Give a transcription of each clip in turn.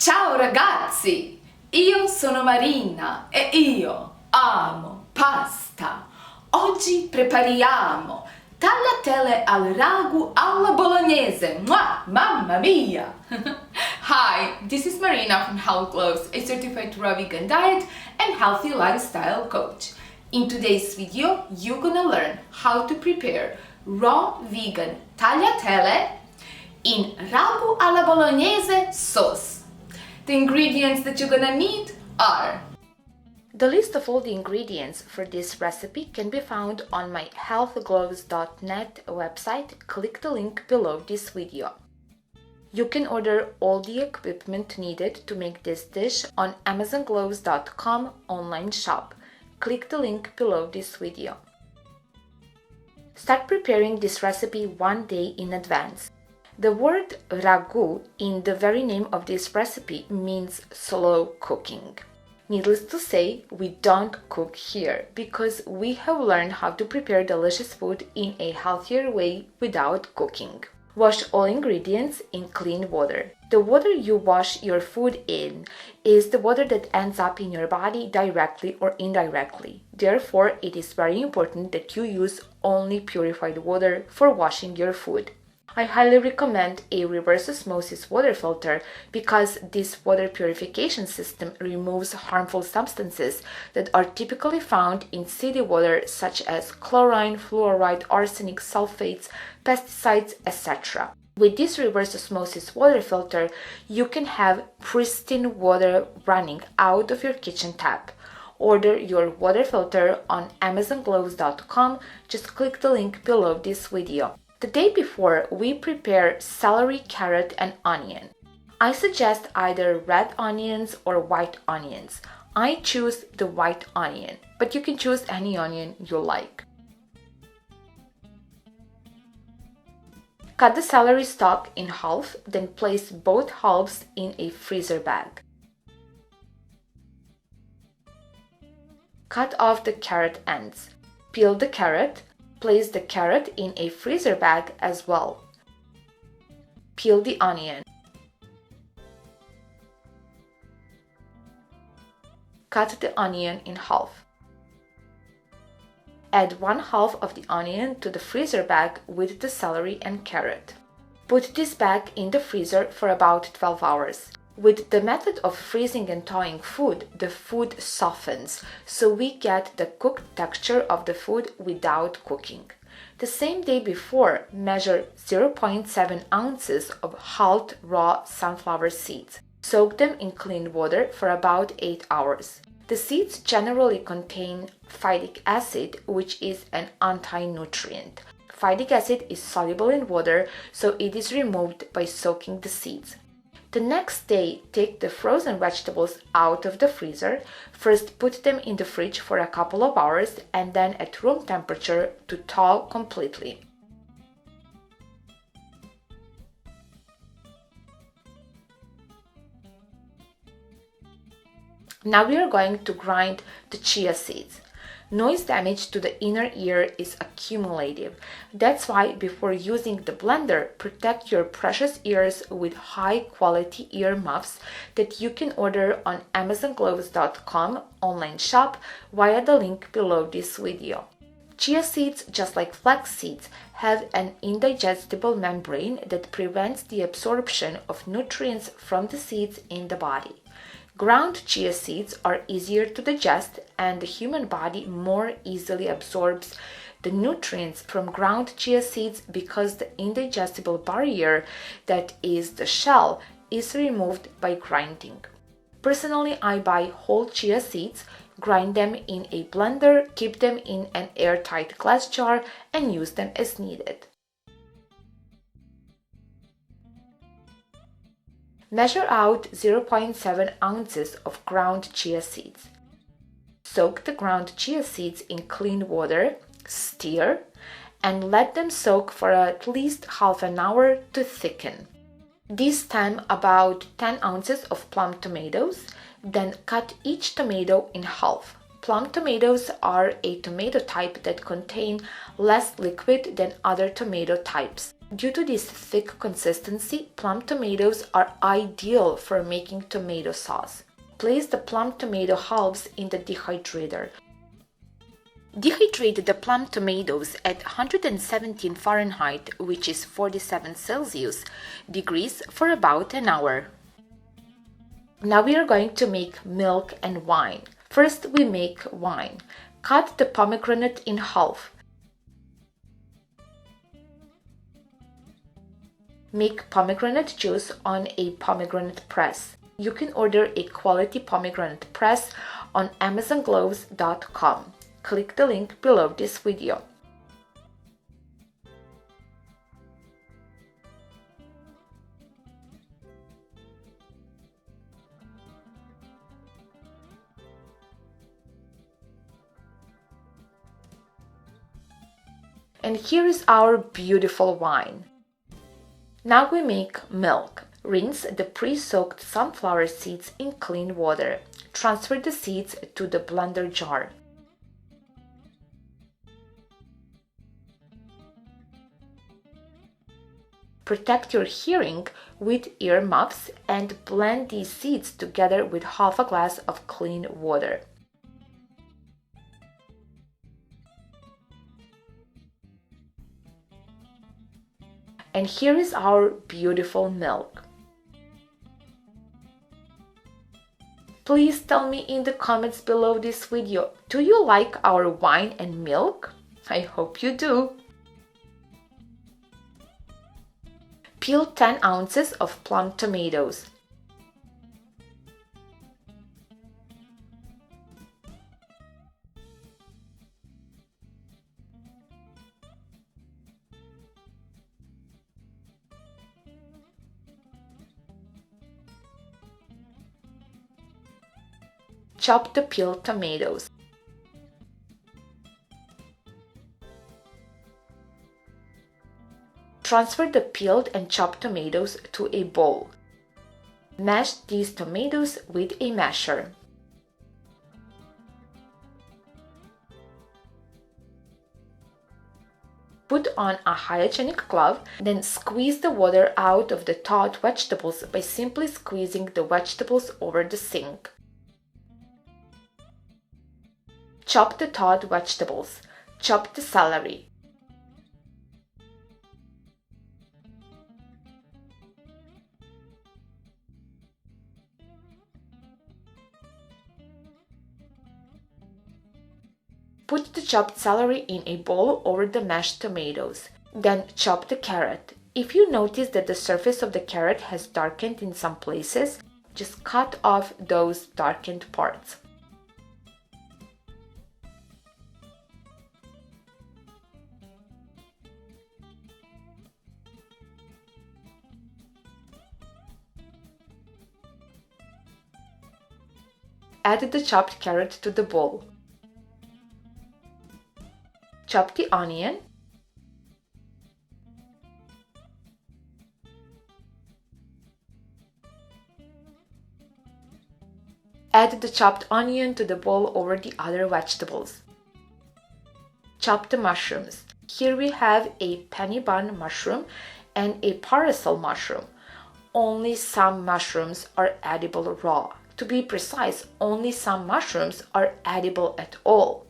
Ciao ragazzi, io sono Marina e io amo pasta. Oggi prepariamo tagliatelle al ragu alla Bolognese. Mwah, mamma mia! Hi, this is Marina from Health Gloves, a certified raw vegan diet and healthy lifestyle coach. In today's video, you're gonna learn how to prepare raw vegan tagliatelle in ragu alla Bolognese sauce. The ingredients that you're gonna need are... The list of all the ingredients for this recipe can be found on my healthgloves.net website. Click the link below this video. You can order all the equipment needed to make this dish on amazongloves.com online shop. Click the link below this video. Start preparing this recipe one day in advance. The word ragu in the very name of this recipe means slow cooking. Needless to say, we don't cook here because we have learned how to prepare delicious food in a healthier way without cooking. Wash all ingredients in clean water. The water you wash your food in is the water that ends up in your body directly or indirectly. Therefore, it is very important that you use only purified water for washing your food. I highly recommend a reverse osmosis water filter because this water purification system removes harmful substances that are typically found in city water such as chlorine, fluoride, arsenic, sulfates, pesticides, etc. With this reverse osmosis water filter, you can have pristine water running out of your kitchen tap. Order your water filter on amazongloves.com. Just click the link below this video. The day before, we prepare celery, carrot, and onion. I suggest either red onions or white onions. I choose the white onion, but you can choose any onion you like. Cut the celery stalk in half, then place both halves in a freezer bag. Cut off the carrot ends. Peel the carrot. Place the carrot in a freezer bag as well. Peel the onion. Cut the onion in half. Add one half of the onion to the freezer bag with the celery and carrot. Put this bag in the freezer for about 12 hours. With the method of freezing and thawing food, the food softens, so we get the cooked texture of the food without cooking. The same day before, measure 0.7 ounces of hulled raw sunflower seeds. Soak them in clean water for about 8 hours. The seeds generally contain phytic acid, which is an anti-nutrient. Phytic acid is soluble in water, so it is removed by soaking the seeds. The next day, take the frozen vegetables out of the freezer. First, put them in the fridge for a couple of hours and then at room temperature to thaw completely. Now we are going to grind the chia seeds. Noise damage to the inner ear is accumulative. That's why before using the blender, protect your precious ears with high-quality ear muffs that you can order on amazongloves.com online shop via the link below this video. Chia seeds, just like flax seeds, have an indigestible membrane that prevents the absorption of nutrients from the seeds in the body. Ground chia seeds are easier to digest and the human body more easily absorbs the nutrients from ground chia seeds because the indigestible barrier, that is the shell, is removed by grinding. Personally, I buy whole chia seeds, grind them in a blender, keep them in an airtight glass jar and use them as needed. Measure out 0.7 ounces of ground chia seeds. Soak the ground chia seeds in clean water, stir, and let them soak for at least half an hour to thicken. This time about 10 ounces of plum tomatoes, then cut each tomato in half. Plum tomatoes are a tomato type that contain less liquid than other tomato types. Due to this thick consistency, plum tomatoes are ideal for making tomato sauce. Place the plum tomato halves in the dehydrator. Dehydrate the plum tomatoes at 117 Fahrenheit, which is 47 Celsius degrees, for about an hour. Now we are going to make milk and wine. First we make wine. Cut the pomegranate in half. Make pomegranate juice on a pomegranate press. You can order a quality pomegranate press on amazongloves.com. Click the link below this video. And here is our beautiful wine. Now we make milk. Rinse the pre-soaked sunflower seeds in clean water. Transfer the seeds to the blender jar. Protect your hearing with ear muffs and blend these seeds together with half a glass of clean water. And here is our beautiful milk. Please tell me in the comments below this video, do you like our wine and milk? I hope you do. Peel 10 ounces of plum tomatoes. Chop the peeled tomatoes. Transfer the peeled and chopped tomatoes to a bowl. Mash these tomatoes with a masher. Put on a hygienic glove, then squeeze the water out of the thawed vegetables by simply squeezing the vegetables over the sink. Chop the thawed vegetables. Chop the celery. Put the chopped celery in a bowl over the mashed tomatoes. Then chop the carrot. If you notice that the surface of the carrot has darkened in some places, just cut off those darkened parts. Add the chopped carrot to the bowl. Chop the onion. Add the chopped onion to the bowl over the other vegetables. Chop the mushrooms. Here we have a penny bun mushroom and a parasol mushroom. Only some mushrooms are edible raw. To be precise, only some mushrooms are edible at all.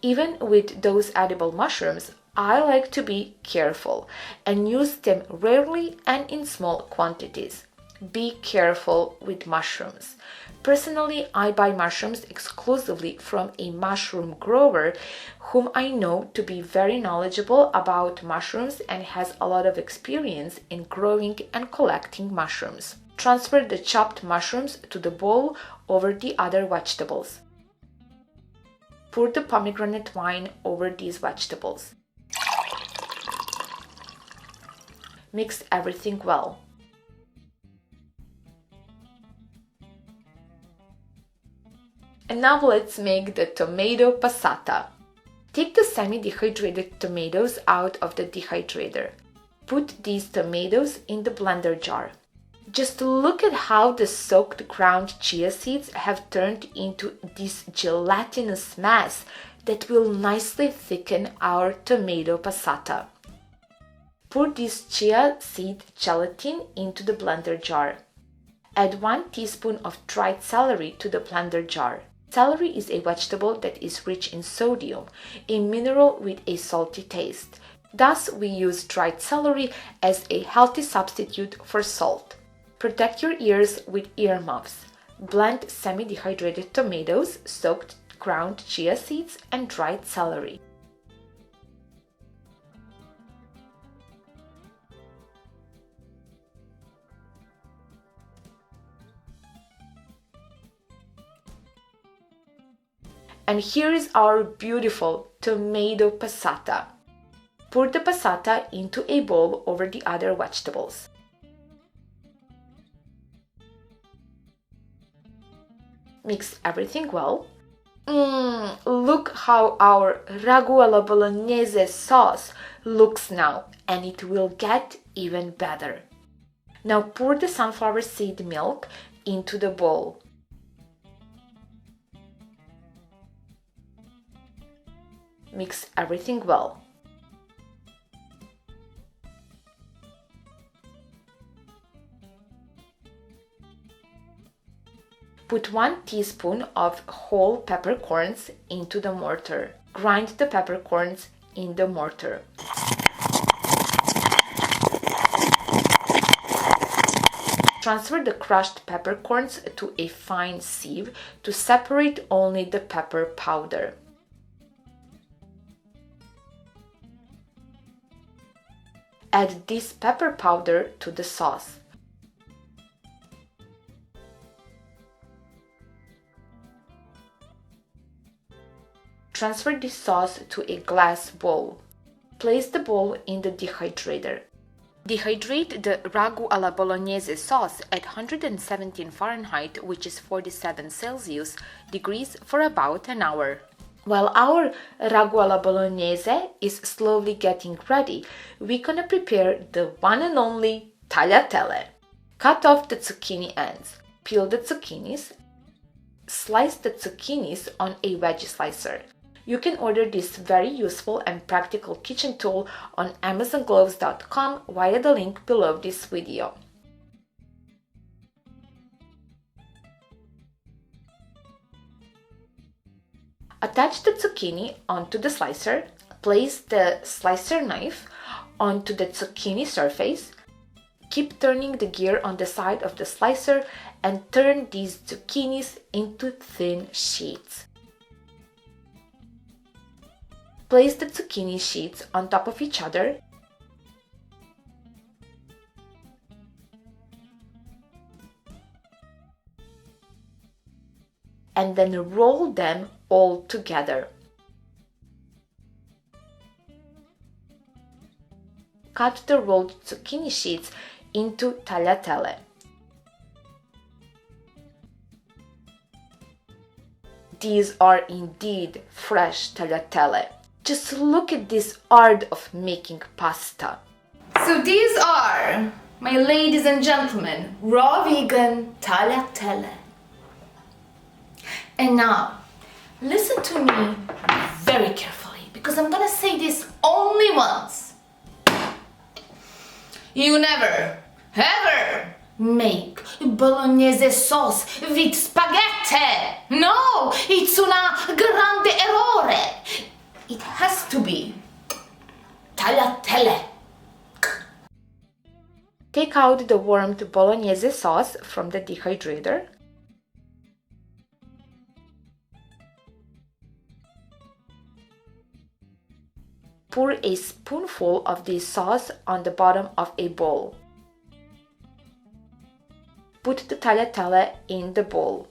Even with those edible mushrooms, I like to be careful and use them rarely and in small quantities. Be careful with mushrooms. Personally, I buy mushrooms exclusively from a mushroom grower whom I know to be very knowledgeable about mushrooms and has a lot of experience in growing and collecting mushrooms. Transfer the chopped mushrooms to the bowl over the other vegetables. Pour the pomegranate wine over these vegetables. Mix everything well. And now let's make the tomato passata. Take the semi-dehydrated tomatoes out of the dehydrator. Put these tomatoes in the blender jar. Just look at how the soaked ground chia seeds have turned into this gelatinous mass that will nicely thicken our tomato passata. Pour this chia seed gelatin into the blender jar. Add 1 teaspoon of dried celery to the blender jar. Celery is a vegetable that is rich in sodium, a mineral with a salty taste. Thus, we use dried celery as a healthy substitute for salt. Protect your ears with earmuffs. Blend semi-dehydrated tomatoes, soaked ground chia seeds, and dried celery. And here is our beautiful tomato passata. Pour the passata into a bowl over the other vegetables. Mix everything well. Look how our Ragu alla Bolognese sauce looks now, and it will get even better. Now pour the sunflower seed milk into the bowl. Mix everything well. Put 1 teaspoon of whole peppercorns into the mortar. Grind the peppercorns in the mortar. Transfer the crushed peppercorns to a fine sieve to separate only the pepper powder. Add this pepper powder to the sauce. Transfer this sauce to a glass bowl. Place the bowl in the dehydrator. Dehydrate the Ragu alla Bolognese sauce at 117 Fahrenheit, which is 47 Celsius degrees, for about an hour. While our Ragu alla Bolognese is slowly getting ready, we're gonna prepare the one and only tagliatelle. Cut off the zucchini ends. Peel the zucchinis. Slice the zucchinis on a veggie slicer. You can order this very useful and practical kitchen tool on amazongloves.com via the link below this video. Attach the zucchini onto the slicer. Place the slicer knife onto the zucchini surface. Keep turning the gear on the side of the slicer and turn these zucchinis into thin sheets. Place the zucchini sheets on top of each other. And then roll them all together. Cut the rolled zucchini sheets into tagliatelle. These are indeed fresh tagliatelle. Just look at this art of making pasta. So these are, my ladies and gentlemen, raw vegan tagliatelle. And now, listen to me very carefully, because I'm gonna say this only once. You never, ever make bolognese sauce with spaghetti. No, it's una grande errore. It has to be tagliatelle. Take out the warmed bolognese sauce from the dehydrator. Pour a spoonful of this sauce on the bottom of a bowl. Put the tagliatelle in the bowl.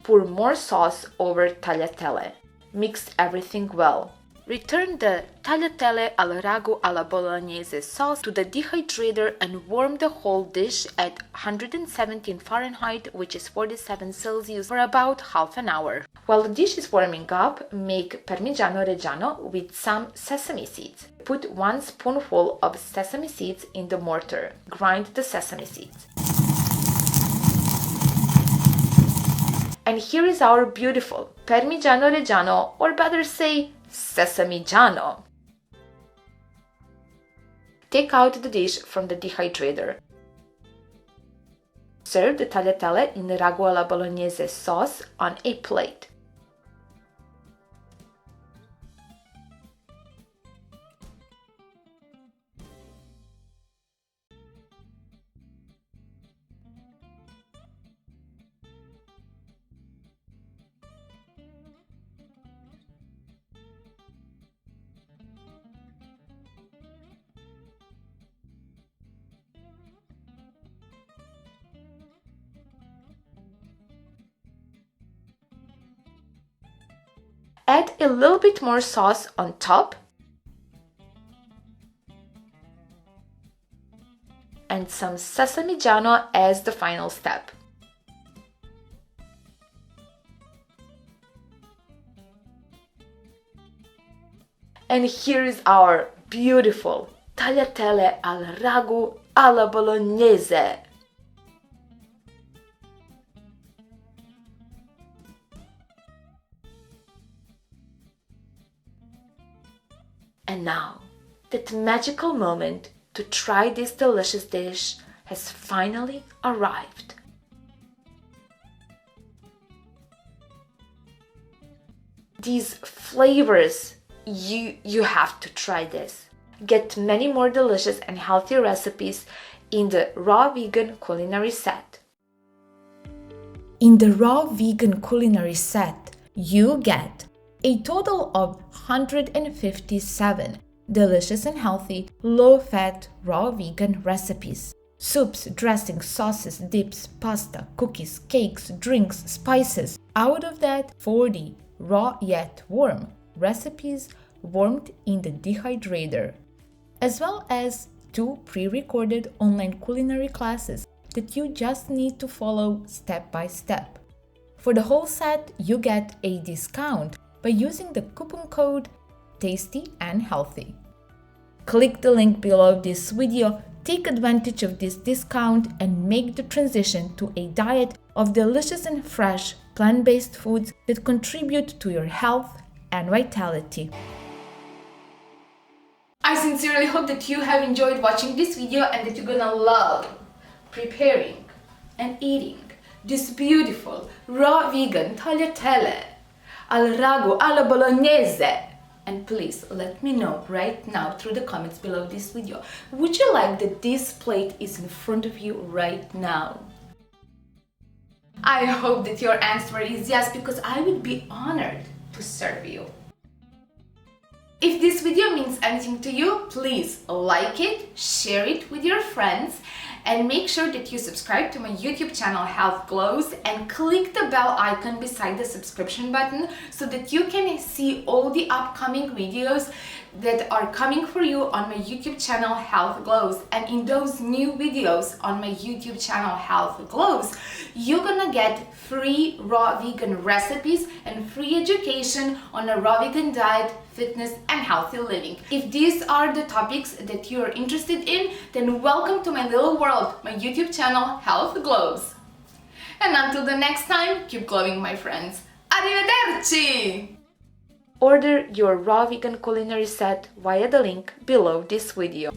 Pour more sauce over tagliatelle. Mix everything well. Return the Tagliatelle al Ragu alla Bolognese sauce to the dehydrator and warm the whole dish at 117 Fahrenheit, which is 47 Celsius, for about half an hour. While the dish is warming up, make Parmigiano Reggiano with some sesame seeds. Put 1 spoonful of sesame seeds in the mortar. Grind the sesame seeds. And here is our beautiful Parmigiano Reggiano, or better say, Sesamigiano. take out the dish from the dehydrator. Serve the tagliatelle in the Ragu alla Bolognese sauce on a plate. Add a little bit more sauce on top and some sesame giano as the final step. And here is our beautiful tagliatelle al ragu alla Bolognese. And now, that magical moment to try this delicious dish has finally arrived. These flavors, you have to try this. Get many more delicious and healthy recipes in the Raw Vegan Culinary Set. In the Raw Vegan Culinary Set, you get a total of 157 delicious and healthy, low-fat, raw vegan recipes. Soups, dressings, sauces, dips, pasta, cookies, cakes, drinks, spices. Out of that, 40 raw yet warm recipes warmed in the dehydrator, as well as 2 pre-recorded online culinary classes that you just need to follow step by step. For the whole set, you get a discount by using the coupon code TASTY and HEALTHY. Click the link below this video, take advantage of this discount and make the transition to a diet of delicious and fresh plant-based foods that contribute to your health and vitality. I sincerely hope that you have enjoyed watching this video and that you're gonna love preparing and eating this beautiful raw vegan tagliatelle al ragu alla Bolognese. And please let me know right now through the comments below this video, would you like that this plate is in front of you right now? I hope that your answer is yes, because I would be honored to serve you. If this video means anything to you, please like it, share it with your friends, and make sure that you subscribe to my YouTube channel Health Glows and click the bell icon beside the subscription button so that you can see all the upcoming videos that are coming for you on my YouTube channel Health Glows. And in those new videos on my YouTube channel Health Glows, you're gonna get free raw vegan recipes and free education on a raw vegan diet, fitness and healthy living. If these are the topics that you're interested in, then welcome to my little world, my YouTube channel Health Glows. And until the next time, keep glowing, my friends. Arrivederci! Order your raw vegan culinary set via the link below this video.